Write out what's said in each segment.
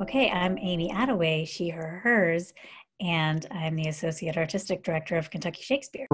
Okay, I'm Amy Attaway, she, her, hers, and I'm the Associate Artistic Director of Kentucky Shakespeare.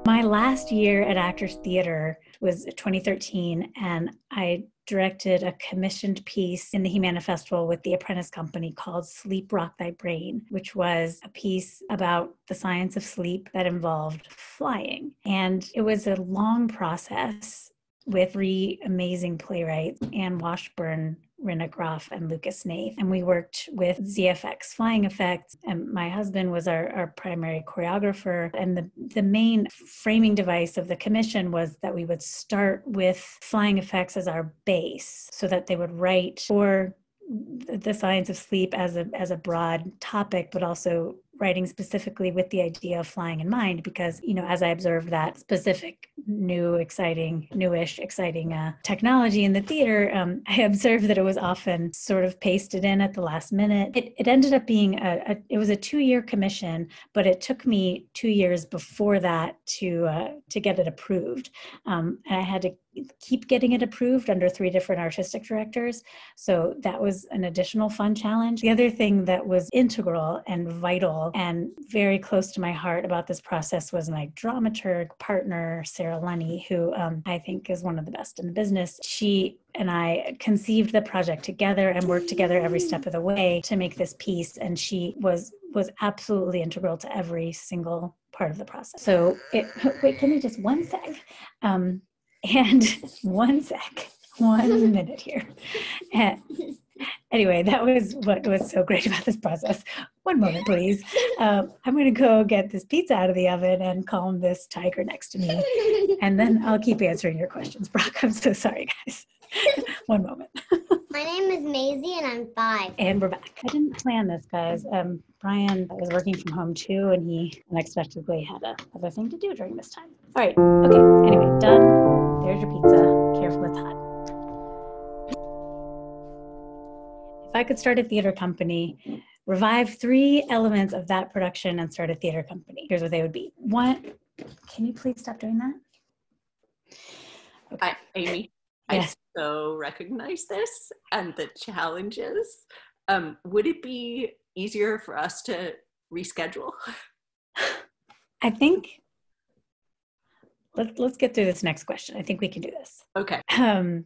My last year at Actors Theater was 2013, and I directed a commissioned piece in the Humana Festival with the Apprentice Company called Sleep Rock Thy Brain, which was a piece about the science of sleep that involved flying. And it was a long process with three amazing playwrights, Anne Washburn, Rinna Groff, and Lucas Nath. And we worked with ZFX flying effects, and my husband was our primary choreographer. And the main framing device of the commission was that we would start with flying effects as our base so that they would write for the science of sleep as a broad topic, but also writing specifically with the idea of flying in mind, because, as I observed that specific newish, exciting technology in the theater, I observed that it was often sort of pasted in at the last minute. It ended up being it was a 2-year commission, but it took me 2 years before that to get it approved. And I had to keep getting it approved under 3 different artistic directors. So that was an additional fun challenge. The other thing that was integral and vital and very close to my heart about this process was my dramaturg partner, Sarah Lunny, who I think is one of the best in the business. She and I conceived the project together and worked together every step of the way to make this piece. And she was absolutely integral to every single part of the process. So wait, give me just 1 sec. And 1 sec, 1 minute here. And anyway, that was what was so great about this process. 1 moment, please. I'm going to go get this pizza out of the oven and calm this tiger next to me. And then I'll keep answering your questions, Brock. I'm so sorry, guys. 1 moment. My name is Maisie and I'm 5. And we're back. I didn't plan this, guys. Brian was working from home too, and he unexpectedly had other thing to do during this time. All right. Okay. Anyway, done. There's your pizza. Careful, it's hot. If I could start a theater company, revive 3 elements of that production and start a theater company, here's what they would be. 1, can you please stop doing that? Okay. Amy, yes. I so recognize this and the challenges. Would it be easier for us to reschedule? I think, let's get through this next question. I think we can do this. Okay.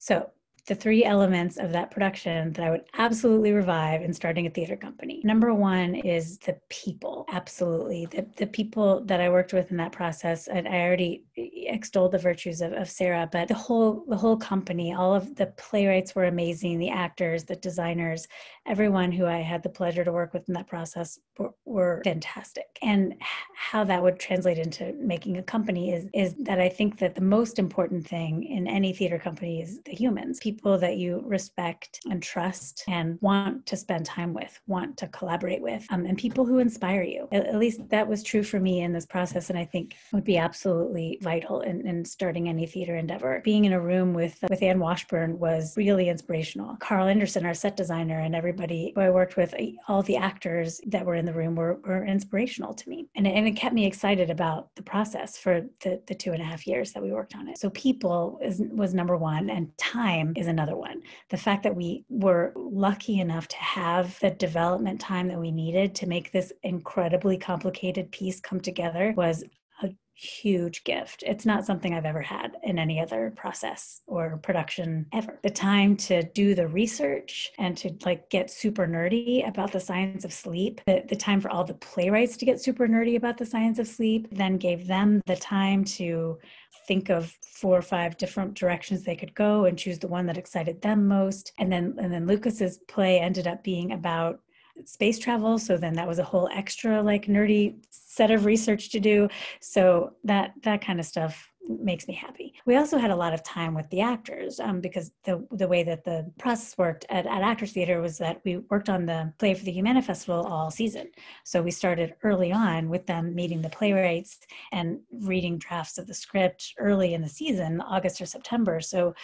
So the 3 elements of that production that I would absolutely revive in starting a theater company. Number 1 is the people. Absolutely. The people that I worked with in that process, and I already extolled the virtues of Sarah, but the whole company, all of the playwrights were amazing, the actors, the designers, everyone who I had the pleasure to work with in that process were fantastic. And how that would translate into making a company is that I think that the most important thing in any theater company is the humans. People that you respect and trust and want to spend time with, want to collaborate with, and people who inspire you. At least that was true for me in this process, and I think would be absolutely vital in starting any theater endeavor. Being in a room with Anne Washburn was really inspirational. Carl Anderson, our set designer, and everybody who I worked with, all the actors that were in the room were inspirational to me. And it kept me excited about the process for the 2.5 years that we worked on it. So people was number 1, and time is another one. The fact that we were lucky enough to have the development time that we needed to make this incredibly complicated piece come together was a huge gift. It's not something I've ever had in any other process or production ever. The time to do the research and to get super nerdy about the science of sleep, the time for all the playwrights to get super nerdy about the science of sleep, then gave them the time to think of 4 or 5 different directions they could go and choose the one that excited them most. And then Lucas's play ended up being about space travel. So then that was a whole extra nerdy set of research to do. So that kind of stuff makes me happy. We also had a lot of time with the actors because the way that the process worked at Actors Theater was that we worked on the play for the Humana Festival all season. So we started early on with them meeting the playwrights and reading drafts of the script early in the season, August or September. So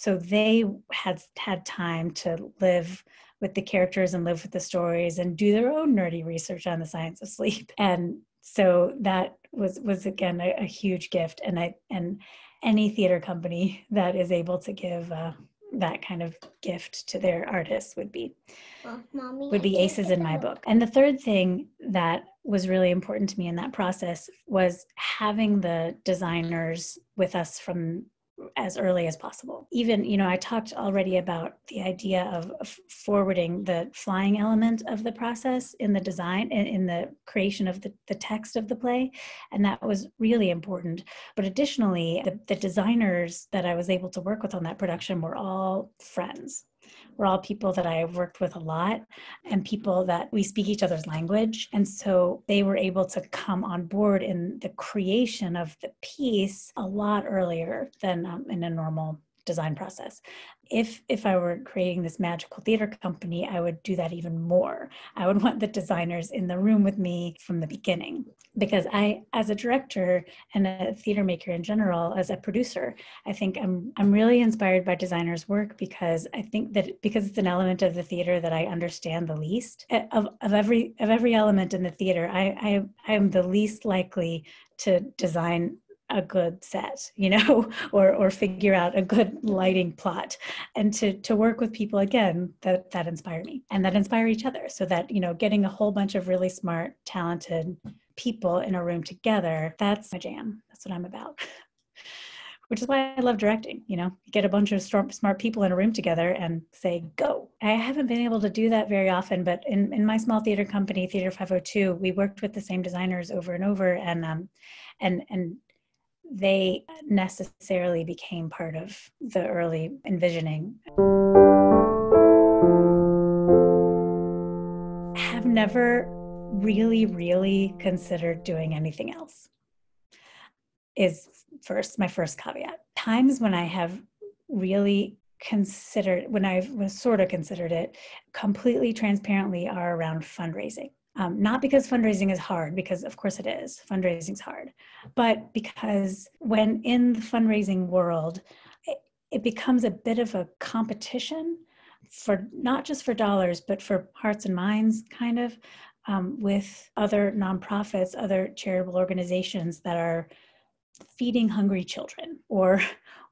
they had time to live with the characters and live with the stories and do their own nerdy research on the science of sleep. And so that was again a huge gift. And any theater company that is able to give that kind of gift to their artists would be Mommy, aces in my book. And the third thing that was really important to me in that process was having the designers with us from as early as possible. Even, I talked already about the idea of forwarding the flying element of the process in the design and in the creation of the text of the play. And that was really important. But additionally, the designers that I was able to work with on that production were all friends. We're all people that I've worked with a lot and people that we speak each other's language. And so they were able to come on board in the creation of the piece a lot earlier than in a normal design process. If I were creating this magical theater company, I would do that even more. I would want the designers in the room with me from the beginning, because I, as a director and a theater maker in general, as a producer, I think I'm really inspired by designers' work, because I think that because it's an element of the theater that I understand the least of every element in the theater, I am the least likely to design a good set, or figure out a good lighting plot, and to work with people again that inspire me and that inspire each other, so that, getting a whole bunch of really smart, talented people in a room together, that's my jam. That's what I'm about. Which is why I love directing. You get a bunch of smart people in a room together and say, go. I haven't been able to do that very often, but in my small theater company, Theater 502, we worked with the same designers over and over, and they necessarily became part of the early envisioning. Have never really considered doing anything else is my first caveat. Times when I have really considered it completely transparently are around fundraising. Not because fundraising is hard, because of course it is. Fundraising is hard. But because when in the fundraising world, it becomes a bit of a competition for not just for dollars, but for hearts and minds, kind of, with other nonprofits, other charitable organizations that are feeding hungry children or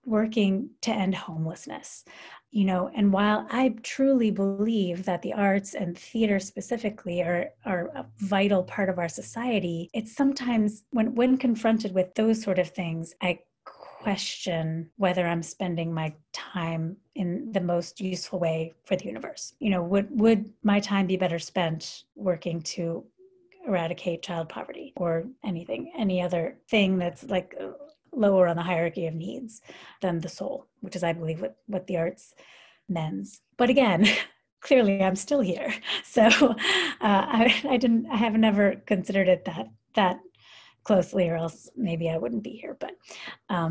working to end homelessness. And while I truly believe that the arts and theater specifically are a vital part of our society, it's sometimes when confronted with those sort of things, I question whether I'm spending my time in the most useful way for the universe. Would my time be better spent working to eradicate child poverty or any other thing that's like lower on the hierarchy of needs than the soul, which is, I believe, what the arts mends. But again, clearly I'm still here. So I have never considered it that closely, or else maybe I wouldn't be here, but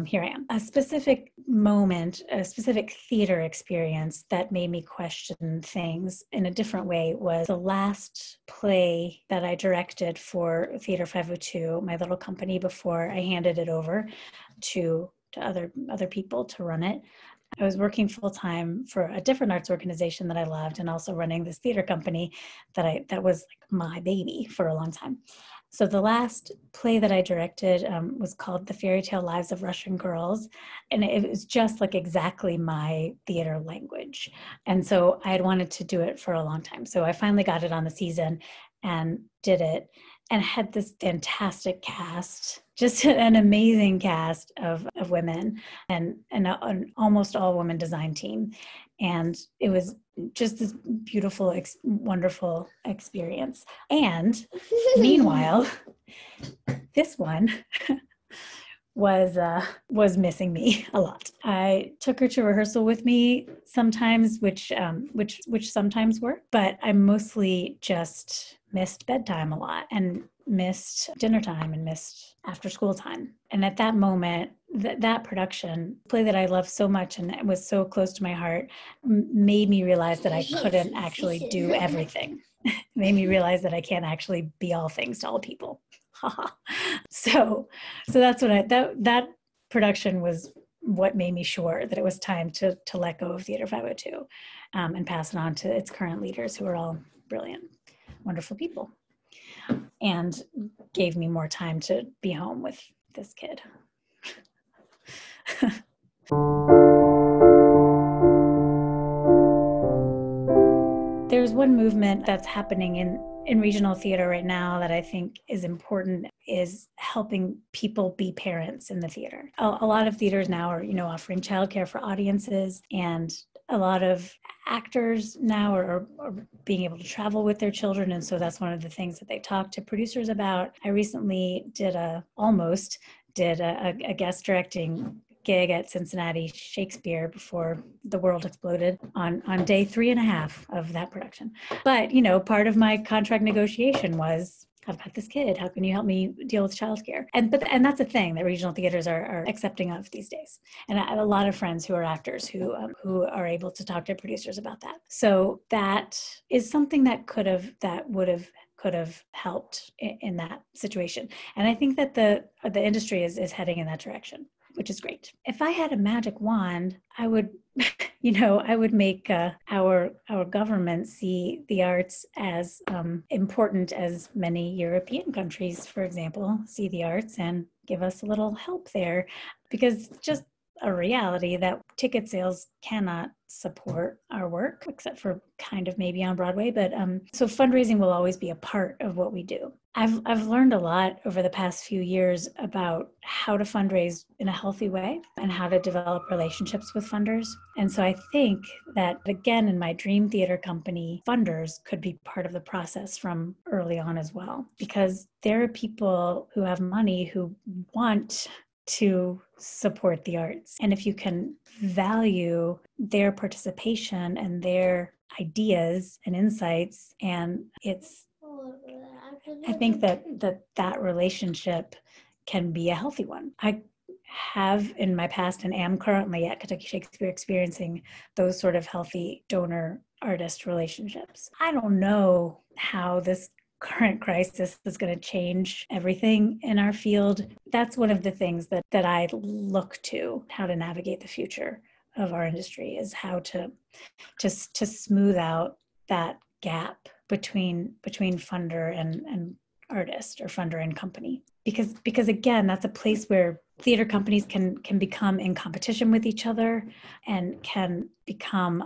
here I am. A specific moment, a specific theater experience that made me question things in a different way was the last play that I directed for Theater 502, my little company, before I handed it over to other people to run it. I was working full-time for a different arts organization that I loved, and also running this theater company that was like my baby for a long time. So the last play that I directed was called The Fairy Tale Lives of Russian Girls. And it was just like exactly my theater language. And so I had wanted to do it for a long time. So I finally got it on the season and did it, and had this fantastic cast, just an amazing cast of women, and an almost all woman design team. And it was just this beautiful, wonderful experience. And meanwhile, this one was missing me a lot. I took her to rehearsal with me sometimes, which sometimes worked, but I mostly just missed bedtime a lot, and missed dinner time, and missed after school time. And at that moment, that production, play that I loved so much and it was so close to my heart, made me realize that I couldn't actually do everything. Made me realize that I can't actually be all things to all people. So that's what that production was what made me sure that it was time to let go of Theater 502 and pass it on to its current leaders, who are all brilliant, wonderful people, and gave me more time to be home with this kid. that's happening in regional theater right now that I think is important is helping people be parents in the theater. A lot of theaters now are, offering childcare for audiences, and a lot of actors now are being able to travel with their children. And so that's one of the things that they talk to producers about. I recently almost did a guest directing gig at Cincinnati Shakespeare before the world exploded on day 3.5 of that production. But, part of my contract negotiation was, I've got this kid, how can you help me deal with childcare? And that's a thing that regional theaters are accepting of these days. And I have a lot of friends who are actors who are able to talk to producers about that. So that is something that could have helped in that situation. And I think that the industry is heading in that direction, which is great. If I had a magic wand, I would, I would make our government see the arts as important as many European countries, for example, see the arts and give us a little help there, because it's just a reality that ticket sales cannot support our work, except for kind of maybe on Broadway. But so fundraising will always be a part of what we do. I've learned a lot over the past few years about how to fundraise in a healthy way and how to develop relationships with funders. And so I think that, again, in my dream theater company, funders could be part of the process from early on as well, because there are people who have money who want to support the arts. And if you can value their participation and their ideas and insights, and I think that relationship can be a healthy one. I have in my past and am currently at Kentucky Shakespeare experiencing those sort of healthy donor-artist relationships. I don't know how this current crisis is going to change everything in our field. That's one of the things that I look to, how to navigate the future of our industry, is how to smooth out that gap between funder and artist, or funder and company. Because again, that's a place where theater companies can become in competition with each other and can become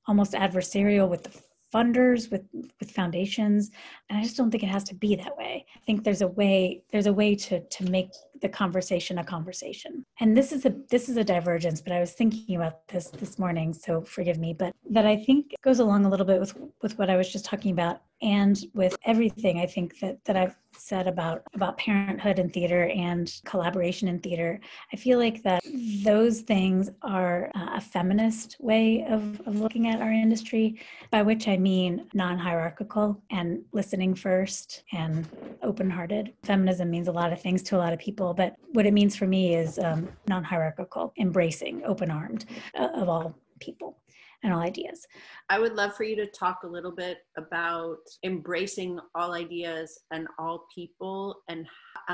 almost adversarial with the funders, with foundations. And I just don't think it has to be that way. I think there's a way to make the conversation a conversation. And this is a divergence, but I was thinking about this morning, so forgive me, but that I think goes along a little bit with what I was just talking about, and with everything I think that I've said about parenthood in theater and collaboration in theater. I feel like that those things are a feminist way of looking at our industry, by which I mean non-hierarchical and listening first and open-hearted. Feminism means a lot of things to a lot of people, but what it means for me is non-hierarchical, embracing, open-armed of all people and all ideas. I would love for you to talk a little bit about embracing all ideas and all people, and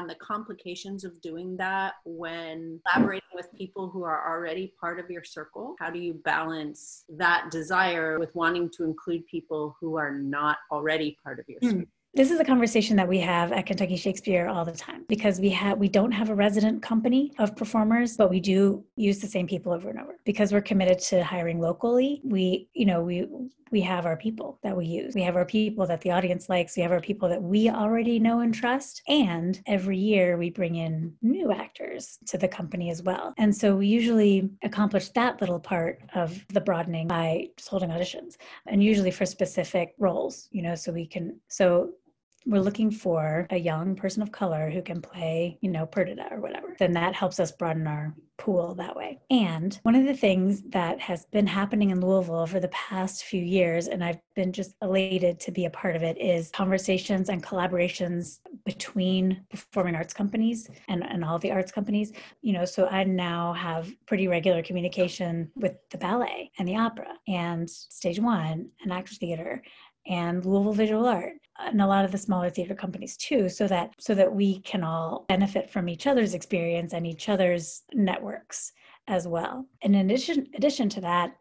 the complications of doing that when collaborating with people who are already part of your circle. How do you balance that desire with wanting to include people who are not already part of your circle? This is a conversation that we have at Kentucky Shakespeare all the time, because we don't have a resident company of performers, but we do use the same people over and over because we're committed to hiring locally. We have our people that we use. We have our people that the audience likes. We have our people that we already know and trust. And every year we bring in new actors to the company as well. And so we usually accomplish that little part of the broadening by just holding auditions, and usually for specific roles, so we're looking for a young person of color who can play, Perdita or whatever. Then that helps us broaden our pool that way. And one of the things that has been happening in Louisville over the past few years, and I've been just elated to be a part of it, is conversations and collaborations between performing arts companies and all the arts companies. So I now have pretty regular communication with the ballet and the opera and Stage One and Actors Theater and Louisville Visual Art, and a lot of the smaller theater companies too, so that we can all benefit from each other's experience and each other's networks as well. And in addition to that,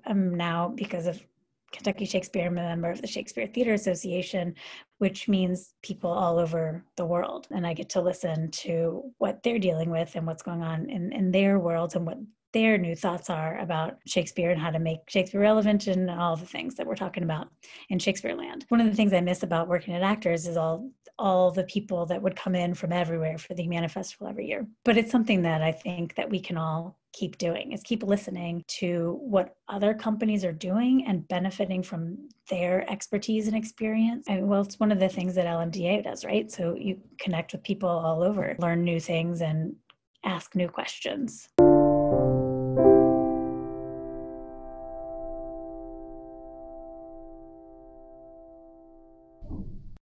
I'm now, because of Kentucky Shakespeare, I'm a member of the Shakespeare Theater Association, which means people all over the world. And I get to listen to what they're dealing with and what's going on in their worlds and what their new thoughts are about Shakespeare and how to make Shakespeare relevant and all the things that we're talking about in Shakespeare land. One of the things I miss about working at Actors is all the people that would come in from everywhere for the Humana Festival every year. But it's something that I think that we can all keep doing, is keep listening to what other companies are doing and benefiting from their expertise and experience. And well, it's one of the things that LMDA does, right? So you connect with people all over, learn new things and ask new questions.